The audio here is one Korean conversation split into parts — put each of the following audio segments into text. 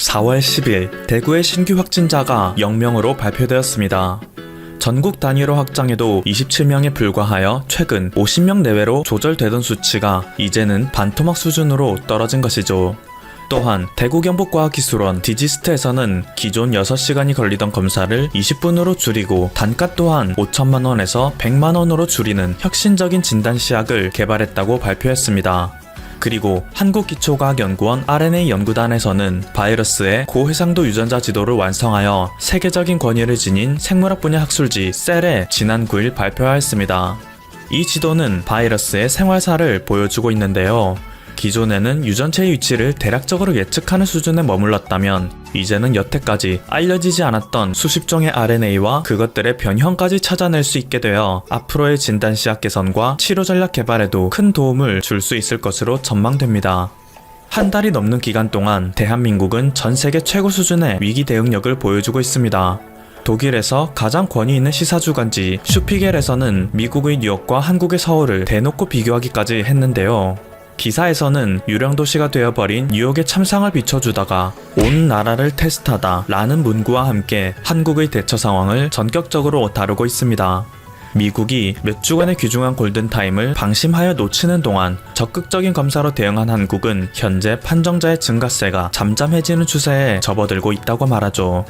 4월 10일 대구의 신규 확진자가 0명으로 발표되었습니다. 전국 단위로 확장해도 27명에 불과하여 최근 50명 내외로 조절되던 수치가 이제는 반토막 수준으로 떨어진 것이죠. 또한 대구경북과학기술원 디지스트에서는 기존 6시간이 걸리던 검사를 20분으로 줄이고 단가 또한 5천만원에서 100만원으로 줄이는 혁신적인 진단시약을 개발했다고 발표했습니다. 그리고 한국기초과학연구원 RNA 연구단에서는 바이러스의 고해상도 유전자 지도를 완성하여 세계적인 권위를 지닌 생물학 분야 학술지 셀에 지난 9일 발표하였습니다. 이 지도는 바이러스의 생활사를 보여주고 있는데요. 기존에는 유전체의 위치를 대략적으로 예측하는 수준에 머물렀다면 이제는 여태까지 알려지지 않았던 수십 종의 RNA와 그것들의 변형까지 찾아낼 수 있게 되어 앞으로의 진단시약 개선과 치료 전략 개발에도 큰 도움을 줄 수 있을 것으로 전망됩니다. 한 달이 넘는 기간 동안 대한민국은 전 세계 최고 수준의 위기 대응력을 보여주고 있습니다. 독일에서 가장 권위 있는 시사주간지 슈피겔에서는 미국의 뉴욕과 한국의 서울을 대놓고 비교하기까지 했는데요. 기사에서는 유령 도시가 되어버린 뉴욕의 참상을 비춰주다가 온 나라를 테스트하다 라는 문구와 함께 한국의 대처 상황을 전격적으로 다루고 있습니다. 미국이 몇 주간의 귀중한 골든타임을 방심하여 놓치는 동안 적극적인 검사로 대응한 한국은 현재 판정자의 증가세가 잠잠해지는 추세에 접어들고 있다고 말하죠.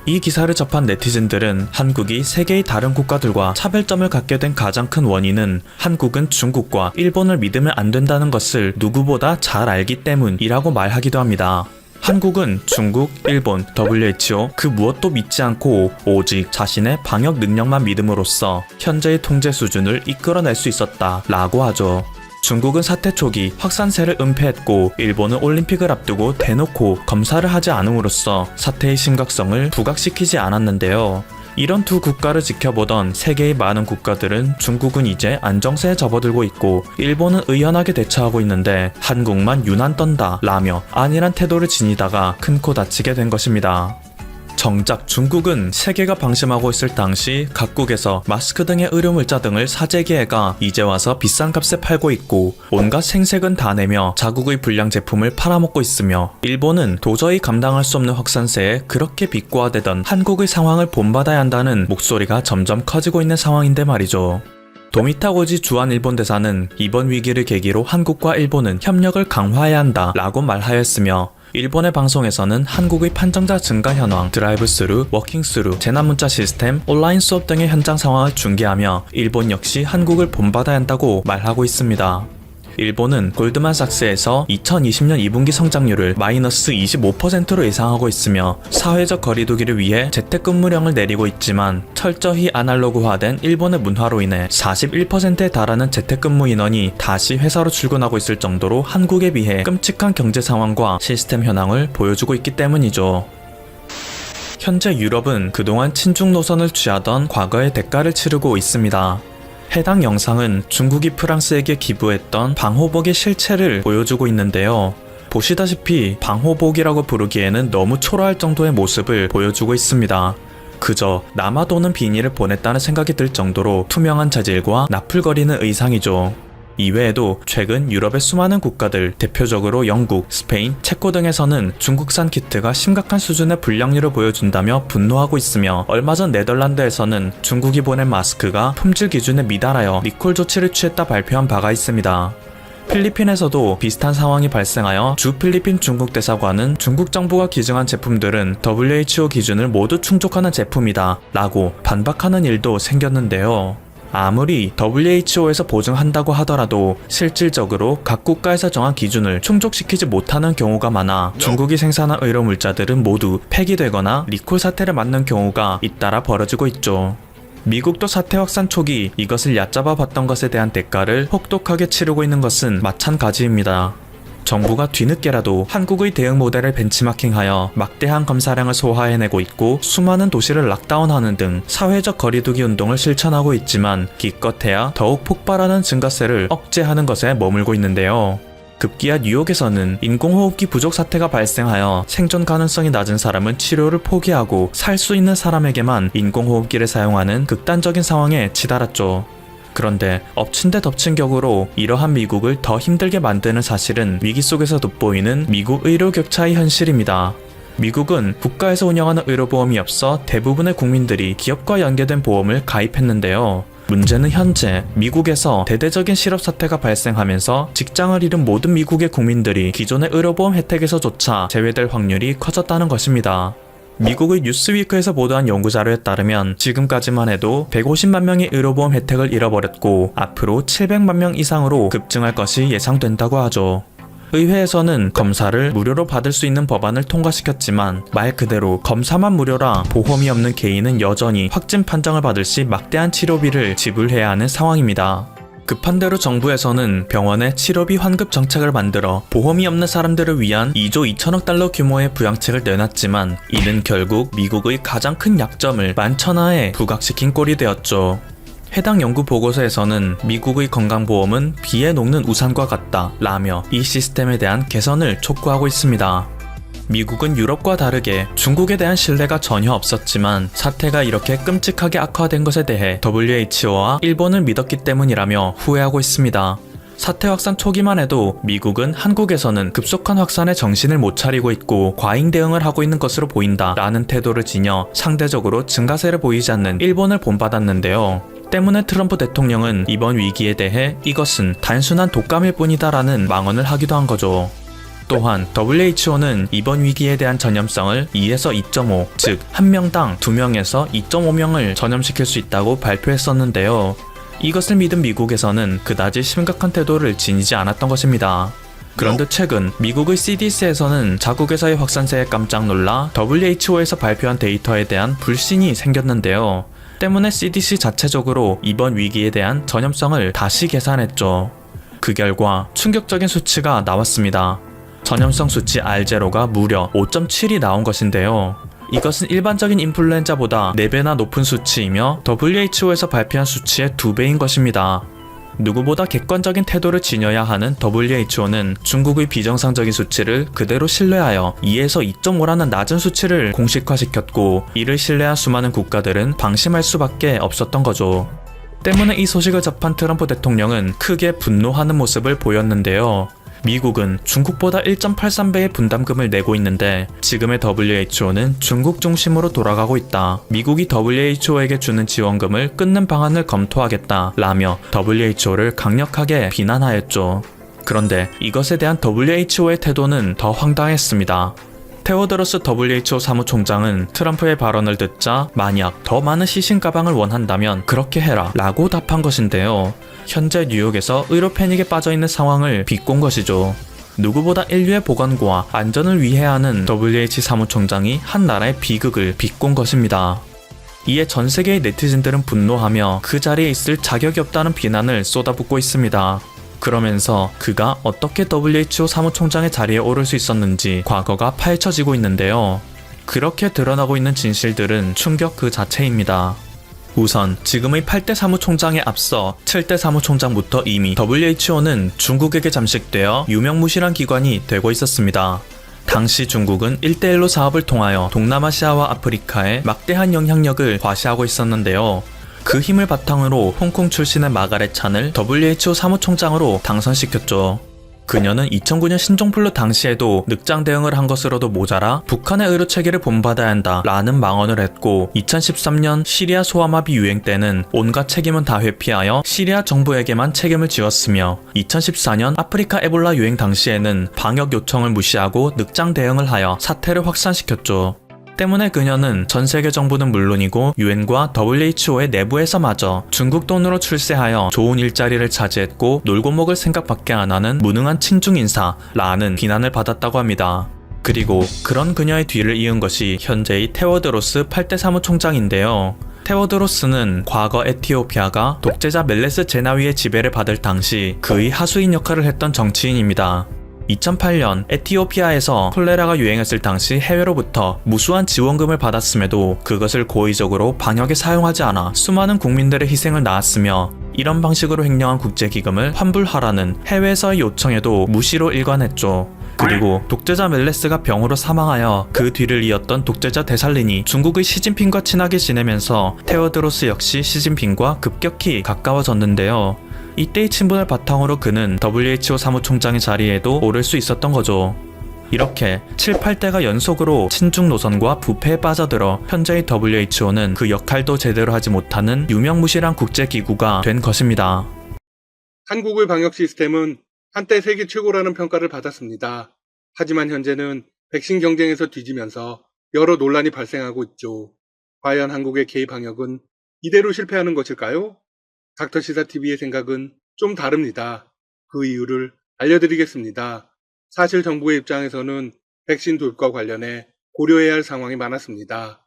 이 기사를 접한 네티즌들은 한국이 세계의 다른 국가들과 차별점을 갖게 된 가장 큰 원인은 한국은 중국과 일본을 믿으면 안 된다는 것을 누구보다 잘 알기 때문이라고 말하기도 합니다. 한국은 중국, 일본, WHO 그 무엇도 믿지 않고 오직 자신의 방역 능력만 믿음으로써 현재의 통제 수준을 이끌어낼 수 있었다 라고 하죠. 중국은 사태 초기 확산세를 은폐했고 일본은 올림픽을 앞두고 대놓고 검사를 하지 않음으로써 사태의 심각성을 부각시키지 않았는데요. 이런 두 국가를 지켜보던 세계의 많은 국가들은 중국은 이제 안정세에 접어들고 있고 일본은 의연하게 대처하고 있는데 한국만 유난 떤다 라며 안일한 태도를 지니다가 큰 코 다치게 된 것입니다. 정작 중국은 세계가 방심하고 있을 당시 각국에서 마스크 등의 의료물자 등을 사재기해가 이제 와서 비싼 값에 팔고 있고 온갖 생색은 다 내며 자국의 불량 제품을 팔아먹고 있으며 일본은 도저히 감당할 수 없는 확산세에 그렇게 비꼬아대던 한국의 상황을 본받아야 한다는 목소리가 점점 커지고 있는 상황인데 말이죠. 도미타고지 주한 일본 대사는 이번 위기를 계기로 한국과 일본은 협력을 강화해야 한다 라고 말하였으며 일본의 방송에서는 한국의 판정자 증가 현황, 드라이브 스루, 워킹 스루, 재난문자 시스템, 온라인 수업 등의 현장 상황을 중계하며 일본 역시 한국을 본받아야 한다고 말하고 있습니다. 일본은 골드만삭스에서 2020년 2분기 성장률을 마이너스 25%로 예상하고 있으며 사회적 거리두기를 위해 재택근무령을 내리고 있지만 철저히 아날로그화된 일본의 문화로 인해 41%에 달하는 재택근무 인원이 다시 회사로 출근하고 있을 정도로 한국에 비해 끔찍한 경제 상황과 시스템 현황을 보여주고 있기 때문이죠. 현재 유럽은 그동안 친중 노선을 취하던 과거의 대가를 치르고 있습니다. 해당 영상은 중국이 프랑스에게 기부했던 방호복의 실체를 보여주고 있는데요. 보시다시피 방호복이라고 부르기에는 너무 초라할 정도의 모습을 보여주고 있습니다. 그저 남아도는 비닐을 보냈다는 생각이 들 정도로 투명한 재질과 나풀거리는 의상이죠. 이외에도 최근 유럽의 수많은 국가들, 대표적으로 영국, 스페인, 체코 등에서는 중국산 키트가 심각한 수준의 불량률을 보여준다며 분노하고 있으며 얼마 전 네덜란드에서는 중국이 보낸 마스크가 품질 기준에 미달하여 리콜 조치를 취했다 발표한 바가 있습니다. 필리핀에서도 비슷한 상황이 발생하여 주 필리핀 중국 대사관은 중국 정부가 기증한 제품들은 WHO 기준을 모두 충족하는 제품이다 라고 반박하는 일도 생겼는데요. 아무리 WHO에서 보증한다고 하더라도 실질적으로 각 국가에서 정한 기준을 충족시키지 못하는 경우가 많아 중국이 생산한 의료물자들은 모두 폐기되거나 리콜 사태를 맞는 경우가 잇따라 벌어지고 있죠. 미국도 사태 확산 초기 이것을 얕잡아 봤던 것에 대한 대가를 혹독하게 치르고 있는 것은 마찬가지입니다. 정부가 뒤늦게라도 한국의 대응 모델을 벤치마킹하여 막대한 검사량을 소화해내고 있고 수많은 도시를 락다운하는 등 사회적 거리두기 운동을 실천하고 있지만 기껏해야 더욱 폭발하는 증가세를 억제하는 것에 머물고 있는데요. 급기야 뉴욕에서는 인공호흡기 부족 사태가 발생하여 생존 가능성이 낮은 사람은 치료를 포기하고 살 수 있는 사람에게만 인공호흡기를 사용하는 극단적인 상황에 치달았죠. 그런데 엎친 데 덮친 격으로 이러한 미국을 더 힘들게 만드는 사실은 위기 속에서 돋보이는 미국 의료 격차의 현실입니다. 미국은 국가에서 운영하는 의료보험이 없어 대부분의 국민들이 기업과 연계된 보험을 가입했는데요. 문제는 현재 미국에서 대대적인 실업 사태가 발생하면서 직장을 잃은 모든 미국의 국민들이 기존의 의료보험 혜택에서조차 제외될 확률이 커졌다는 것입니다. 미국의 뉴스위크에서 보도한 연구자료에 따르면 지금까지만 해도 150만 명의 의료보험 혜택을 잃어버렸고 앞으로 700만 명 이상으로 급증할 것이 예상된다고 하죠. 의회에서는 검사를 무료로 받을 수 있는 법안을 통과시켰지만 말 그대로 검사만 무료라 보험이 없는 개인은 여전히 확진 판정을 받을 시 막대한 치료비를 지불해야 하는 상황입니다. 급한 대로 정부에서는 병원에 치료비 환급 정책을 만들어 보험이 없는 사람들을 위한 2조 2천억 달러 규모의 부양책을 내놨지만 이는 결국 미국의 가장 큰 약점을 만천하에 부각시킨 꼴이 되었죠. 해당 연구 보고서에서는 미국의 건강보험은 비에 녹는 우산과 같다 라며 이 시스템에 대한 개선을 촉구하고 있습니다. 미국은 유럽과 다르게 중국에 대한 신뢰가 전혀 없었지만 사태가 이렇게 끔찍하게 악화된 것에 대해 WHO와 일본을 믿었기 때문이라며 후회하고 있습니다. 사태 확산 초기만 해도 미국은 한국에서는 급속한 확산에 정신을 못 차리고 있고 과잉 대응을 하고 있는 것으로 보인다 라는 태도를 지녀 상대적으로 증가세를 보이지 않는 일본을 본받았는데요. 때문에 트럼프 대통령은 이번 위기에 대해 이것은 단순한 독감일 뿐이다 라는 망언을 하기도 한 거죠. 또한 WHO는 이번 위기에 대한 전염성을 2에서 2.5, 즉 1명당 2명에서 2.5명을 전염시킬 수 있다고 발표했었는데요. 이것을 믿은 미국에서는 그다지 심각한 태도를 지니지 않았던 것입니다. 그런데 최근 미국의 CDC에서는 자국에서의 확산세에 깜짝 놀라 WHO에서 발표한 데이터에 대한 불신이 생겼는데요. 때문에 CDC 자체적으로 이번 위기에 대한 전염성을 다시 계산했죠. 그 결과 충격적인 수치가 나왔습니다. 전염성 수치 R0가 무려 5.7이 나온 것인데요. 이것은 일반적인 인플루엔자보다 4배나 높은 수치이며 WHO에서 발표한 수치의 2배인 것입니다. 누구보다 객관적인 태도를 지녀야 하는 WHO는 중국의 비정상적인 수치를 그대로 신뢰하여 2에서 2.5라는 낮은 수치를 공식화시켰고 이를 신뢰한 수많은 국가들은 방심할 수밖에 없었던 거죠. 때문에 이 소식을 접한 트럼프 대통령은 크게 분노하는 모습을 보였는데요. 미국은 중국보다 1.83배의 분담금을 내고 있는데 지금의 WHO는 중국 중심으로 돌아가고 있다. 미국이 WHO에게 주는 지원금을 끊는 방안을 검토하겠다 라며 WHO를 강력하게 비난하였죠. 그런데 이것에 대한 WHO의 태도는 더 황당했습니다. 테오드로스 WHO 사무총장은 트럼프의 발언을 듣자 만약 더 많은 시신 가방을 원한다면 그렇게 해라 라고 답한 것인데요. 현재 뉴욕에서 의료 패닉에 빠져있는 상황을 비꼰 것이죠. 누구보다 인류의 보건과 안전을 위해 하는 WHO 사무총장이 한 나라의 비극을 비꼰 것입니다. 이에 전 세계의 네티즌들은 분노하며 그 자리에 있을 자격이 없다는 비난을 쏟아붓고 있습니다. 그러면서 그가 어떻게 WHO 사무총장의 자리에 오를 수 있었는지 과거가 파헤쳐지고 있는데요. 그렇게 드러나고 있는 진실들은 충격 그 자체입니다. 우선 지금의 8대 사무총장에 앞서 7대 사무총장부터 이미 WHO는 중국에게 잠식되어 유명무실한 기관이 되고 있었습니다. 당시 중국은 1대1로 사업을 통하여 동남아시아와 아프리카에 막대한 영향력을 과시하고 있었는데요. 그 힘을 바탕으로 홍콩 출신의 마가렛 찬을 WHO 사무총장으로 당선시켰죠. 그녀는 2009년 신종플루 당시에도 늑장 대응을 한 것으로도 모자라 북한의 의료 체계를 본받아야 한다 라는 망언을 했고 2013년 시리아 소아마비 유행 때는 온갖 책임은 다 회피하여 시리아 정부에게만 책임을 지었으며 2014년 아프리카 에볼라 유행 당시에는 방역 요청을 무시하고 늑장 대응을 하여 사태를 확산시켰죠. 때문에 그녀는 전 세계 정부는 물론이고 유엔과 WHO의 내부에서마저 중국 돈으로 출세하여 좋은 일자리를 차지했고 놀고 먹을 생각밖에 안 하는 무능한 친중 인사라는 비난을 받았다고 합니다. 그리고 그런 그녀의 뒤를 이은 것이 현재의 테워드로스 8대 사무총장인데요. 테워드로스는 과거 에티오피아가 독재자 멜레스 제나위의 지배를 받을 당시 그의 하수인 역할을 했던 정치인입니다. 2008년 에티오피아에서 콜레라가 유행했을 당시 해외로부터 무수한 지원금을 받았음에도 그것을 고의적으로 방역에 사용하지 않아 수많은 국민들의 희생을 낳았으며 이런 방식으로 횡령한 국제기금을 환불하라는 해외에서의 요청에도 무시로 일관했죠. 그리고 독재자 멜레스가 병으로 사망하여 그 뒤를 이었던 독재자 데살린이 중국의 시진핑과 친하게 지내면서 테오드로스 역시 시진핑과 급격히 가까워졌는데요. 이때의 친분을 바탕으로 그는 WHO 사무총장의 자리에도 오를 수 있었던 거죠. 이렇게 7, 8대가 연속으로 친중 노선과 부패에 빠져들어 현재의 WHO는 그 역할도 제대로 하지 못하는 유명무실한 국제기구가 된 것입니다. 한국의 방역 시스템은 한때 세계 최고라는 평가를 받았습니다. 하지만 현재는 백신 경쟁에서 뒤지면서 여러 논란이 발생하고 있죠. 과연 한국의 K-방역은 이대로 실패하는 것일까요? 닥터시사TV의 생각은 좀 다릅니다. 그 이유를 알려드리겠습니다. 사실 정부의 입장에서는 백신 도입과 관련해 고려해야 할 상황이 많았습니다.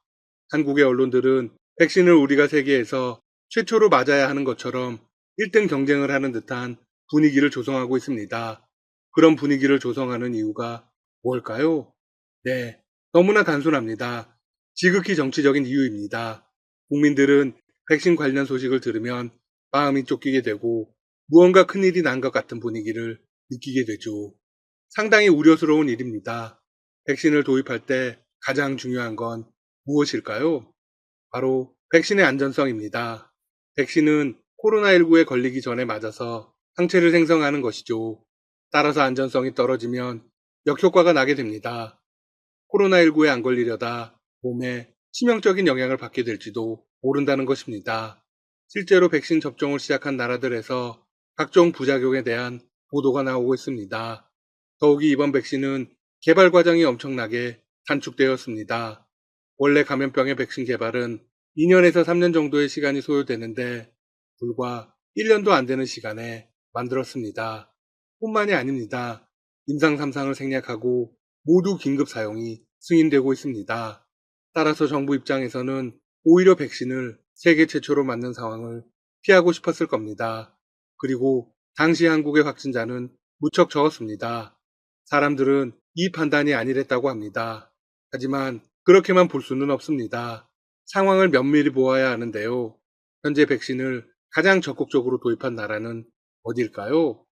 한국의 언론들은 백신을 우리가 세계에서 최초로 맞아야 하는 것처럼 1등 경쟁을 하는 듯한 분위기를 조성하고 있습니다. 그런 분위기를 조성하는 이유가 뭘까요? 네, 너무나 단순합니다. 지극히 정치적인 이유입니다. 국민들은 백신 관련 소식을 들으면 마음이 쫓기게 되고 무언가 큰일이 난 것 같은 분위기를 느끼게 되죠. 상당히 우려스러운 일입니다. 백신을 도입할 때 가장 중요한 건 무엇일까요? 바로 백신의 안전성입니다. 백신은 코로나19에 걸리기 전에 맞아서 항체를 생성하는 것이죠. 따라서 안전성이 떨어지면 역효과가 나게 됩니다. 코로나19에 안 걸리려다 몸에 치명적인 영향을 받게 될지도 모른다는 것입니다. 실제로 백신 접종을 시작한 나라들에서 각종 부작용에 대한 보도가 나오고 있습니다. 더욱이 이번 백신은 개발 과정이 엄청나게 단축되었습니다. 원래 감염병의 백신 개발은 2년에서 3년 정도의 시간이 소요되는데 불과 1년도 안 되는 시간에 만들었습니다. 뿐만이 아닙니다. 임상 3상을 생략하고 모두 긴급 사용이 승인되고 있습니다. 따라서 정부 입장에서는 오히려 백신을 세계 최초로 맞는 상황을 피하고 싶었을 겁니다. 그리고 당시 한국의 확진자는 무척 적었습니다. 사람들은 이 판단이 아니랬다고 합니다. 하지만 그렇게만 볼 수는 없습니다. 상황을 면밀히 보아야 하는데요. 현재 백신을 가장 적극적으로 도입한 나라는 어디일까요?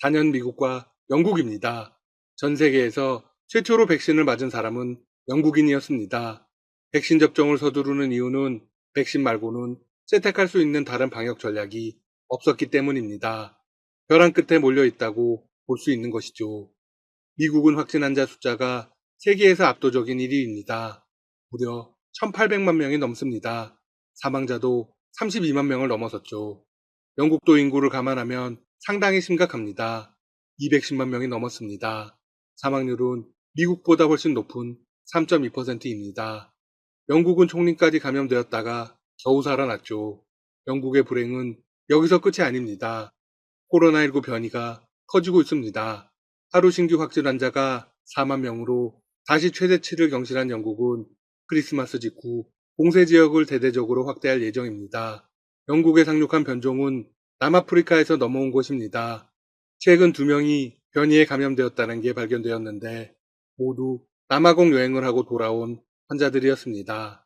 단연 미국과 영국입니다. 전 세계에서 최초로 백신을 맞은 사람은 영국인이었습니다. 백신 접종을 서두르는 이유는 백신 말고는 채택할 수 있는 다른 방역 전략이 없었기 때문입니다. 벼랑 끝에 몰려 있다고 볼 수 있는 것이죠. 미국은 확진 환자 숫자가 세계에서 압도적인 1위입니다. 무려 1,800만 명이 넘습니다. 사망자도 32만 명을 넘어섰죠. 영국도 인구를 감안하면 상당히 심각합니다. 210만 명이 넘었습니다. 사망률은 미국보다 훨씬 높은 3.2%입니다. 영국은 총리까지 감염되었다가 겨우 살아났죠. 영국의 불행은 여기서 끝이 아닙니다. 코로나19 변이가 커지고 있습니다. 하루 신규 확진 환자가 4만 명으로 다시 최대치를 경신한 영국은 크리스마스 직후 봉쇄 지역을 대대적으로 확대할 예정입니다. 영국에 상륙한 변종은 남아프리카에서 넘어온 것입니다. 최근 2명이 변이에 감염되었다는 게 발견되었는데 모두 남아공 여행을 하고 돌아온 환자들이었습니다.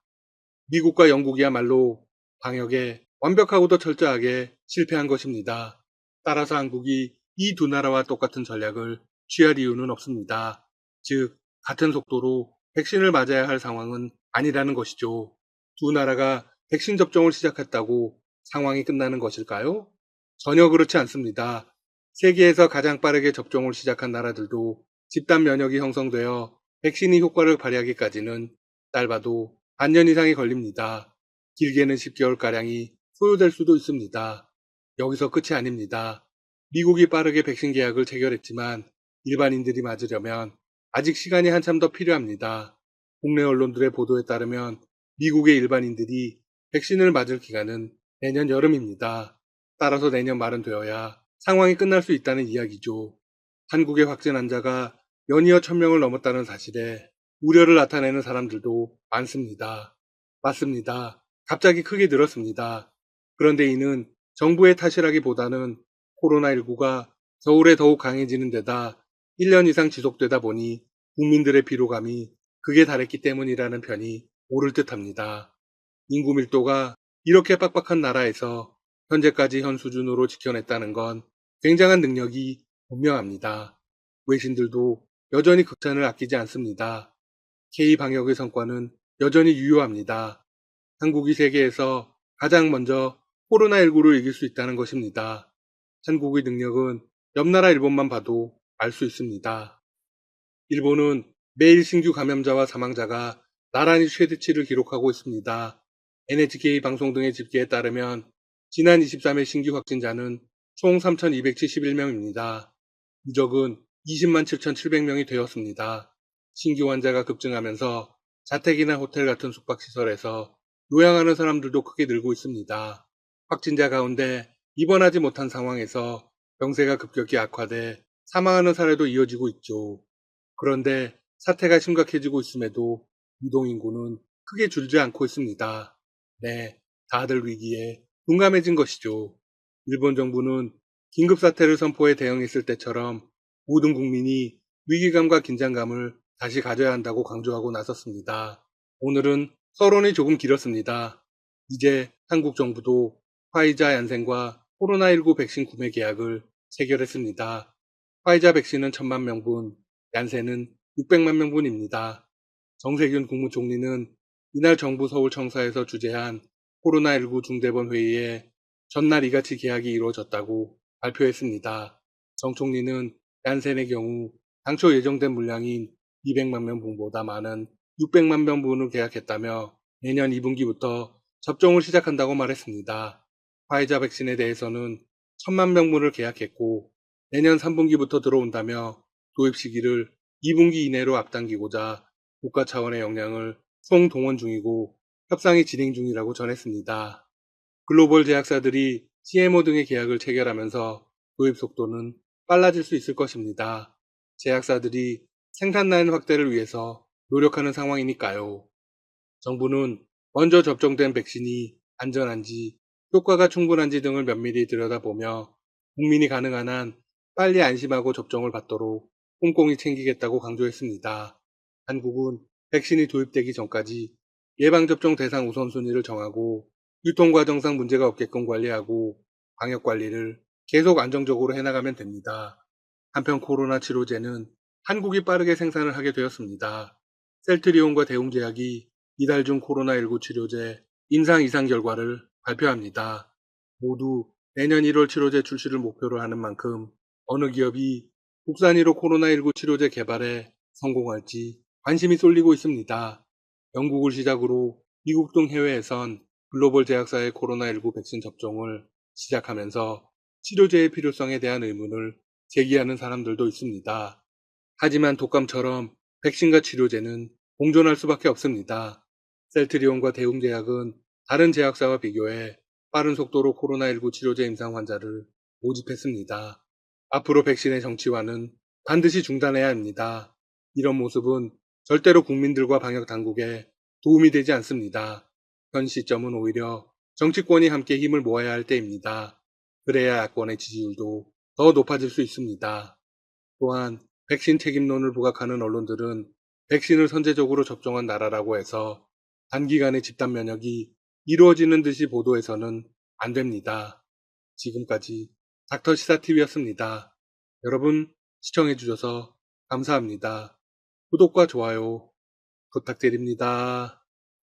미국과 영국이야말로 방역에 완벽하고도 철저하게 실패한 것입니다. 따라서 한국이 이 두 나라와 똑같은 전략을 취할 이유는 없습니다. 즉, 같은 속도로 백신을 맞아야 할 상황은 아니라는 것이죠. 두 나라가 백신 접종을 시작했다고 상황이 끝나는 것일까요? 전혀 그렇지 않습니다. 세계에서 가장 빠르게 접종을 시작한 나라들도 집단 면역이 형성되어 백신이 효과를 발휘하기까지는 짧아도 반년 이상이 걸립니다. 길게는 10개월가량이 소요될 수도 있습니다. 여기서 끝이 아닙니다. 미국이 빠르게 백신 계약을 체결했지만 일반인들이 맞으려면 아직 시간이 한참 더 필요합니다. 국내 언론들의 보도에 따르면 미국의 일반인들이 백신을 맞을 기간은 내년 여름입니다. 따라서 내년 말은 되어야 상황이 끝날 수 있다는 이야기죠. 한국의 확진 환자가 연이어 1,000명을 넘었다는 사실에 우려를 나타내는 사람들도 많습니다. 맞습니다. 갑자기 크게 늘었습니다. 그런데 이는 정부의 탓이라기보다는 코로나19가 겨울에 더욱 강해지는 데다 1년 이상 지속되다 보니 국민들의 피로감이 극에 달했기 때문이라는 편이 옳을 듯합니다. 인구 밀도가 이렇게 빡빡한 나라에서 현재까지 현 수준으로 지켜냈다는 건 굉장한 능력이 분명합니다. 외신들도 여전히 극찬을 아끼지 않습니다. K-방역의 성과는 여전히 유효합니다. 한국이 세계에서 가장 먼저 코로나19를 이길 수 있다는 것입니다. 한국의 능력은 옆 나라 일본만 봐도 알 수 있습니다. 일본은 매일 신규 감염자와 사망자가 나란히 최대치를 기록하고 있습니다. NHK 방송 등의 집계에 따르면 지난 23일 신규 확진자는 총 3,271명입니다. 누적은 20만 7,700명이 되었습니다. 신규 환자가 급증하면서 자택이나 호텔 같은 숙박시설에서 요양하는 사람들도 크게 늘고 있습니다. 확진자 가운데 입원하지 못한 상황에서 병세가 급격히 악화돼 사망하는 사례도 이어지고 있죠. 그런데 사태가 심각해지고 있음에도 유동인구는 크게 줄지 않고 있습니다. 네, 다들 위기에 둔감해진 것이죠. 일본 정부는 긴급사태를 선포해 대응했을 때처럼 모든 국민이 위기감과 긴장감을 다시 가져야 한다고 강조하고 나섰습니다. 오늘은 서론이 조금 길었습니다. 이제 한국 정부도 화이자 얀센과 코로나19 백신 구매 계약을 체결했습니다. 화이자 백신은 1,000만 명분, 얀센은 600만 명분입니다. 정세균 국무총리는 이날 정부 서울청사에서 주재한 코로나19 중대본 회의에 전날 이같이 계약이 이루어졌다고 발표했습니다. 정 총리는 얀센의 경우 당초 예정된 물량인 200만 명분보다 많은 600만 명분을 계약했다며 내년 2분기부터 접종을 시작한다고 말했습니다. 화이자 백신에 대해서는 1,000만 명분을 계약했고 내년 3분기부터 들어온다며 도입 시기를 2분기 이내로 앞당기고자 국가 차원의 역량을 총동원 중이고 협상이 진행 중이라고 전했습니다. 글로벌 제약사들이 CMO 등의 계약을 체결하면서 도입 속도는 빨라질 수 있을 것입니다. 제약사들이 생산 라인 확대를 위해서 노력하는 상황이니까요. 정부는 먼저 접종된 백신이 안전한지, 효과가 충분한지 등을 면밀히 들여다보며 국민이 가능한 한 빨리 안심하고 접종을 받도록 꼼꼼히 챙기겠다고 강조했습니다. 한국은 백신이 도입되기 전까지 예방접종 대상 우선순위를 정하고 유통과정상 문제가 없게끔 관리하고 방역관리를 계속 안정적으로 해나가면 됩니다. 한편 코로나 치료제는 한국이 빠르게 생산을 하게 되었습니다. 셀트리온과 대웅제약이 이달 중 코로나19 치료제 임상 이상 결과를 발표합니다. 모두 내년 1월 치료제 출시를 목표로 하는 만큼 어느 기업이 국산으로 코로나19 치료제 개발에 성공할지 관심이 쏠리고 있습니다. 영국을 시작으로 미국 등 해외에선 글로벌 제약사의 코로나19 백신 접종을 시작하면서 치료제의 필요성에 대한 의문을 제기하는 사람들도 있습니다. 하지만 독감처럼 백신과 치료제는 공존할 수밖에 없습니다. 셀트리온과 대웅제약은 다른 제약사와 비교해 빠른 속도로 코로나19 치료제 임상 환자를 모집했습니다. 앞으로 백신의 정치화는 반드시 중단해야 합니다. 이런 모습은 절대로 국민들과 방역 당국에 도움이 되지 않습니다. 현 시점은 오히려 정치권이 함께 힘을 모아야 할 때입니다. 그래야 야권의 지지율도 더 높아질 수 있습니다. 또한 백신 책임론을 부각하는 언론들은 백신을 선제적으로 접종한 나라라고 해서 단기간에 집단 면역이 이루어지는 듯이 보도해서는 안 됩니다. 지금까지 닥터시사TV였습니다. 여러분 시청해주셔서 감사합니다. 구독과 좋아요 부탁드립니다.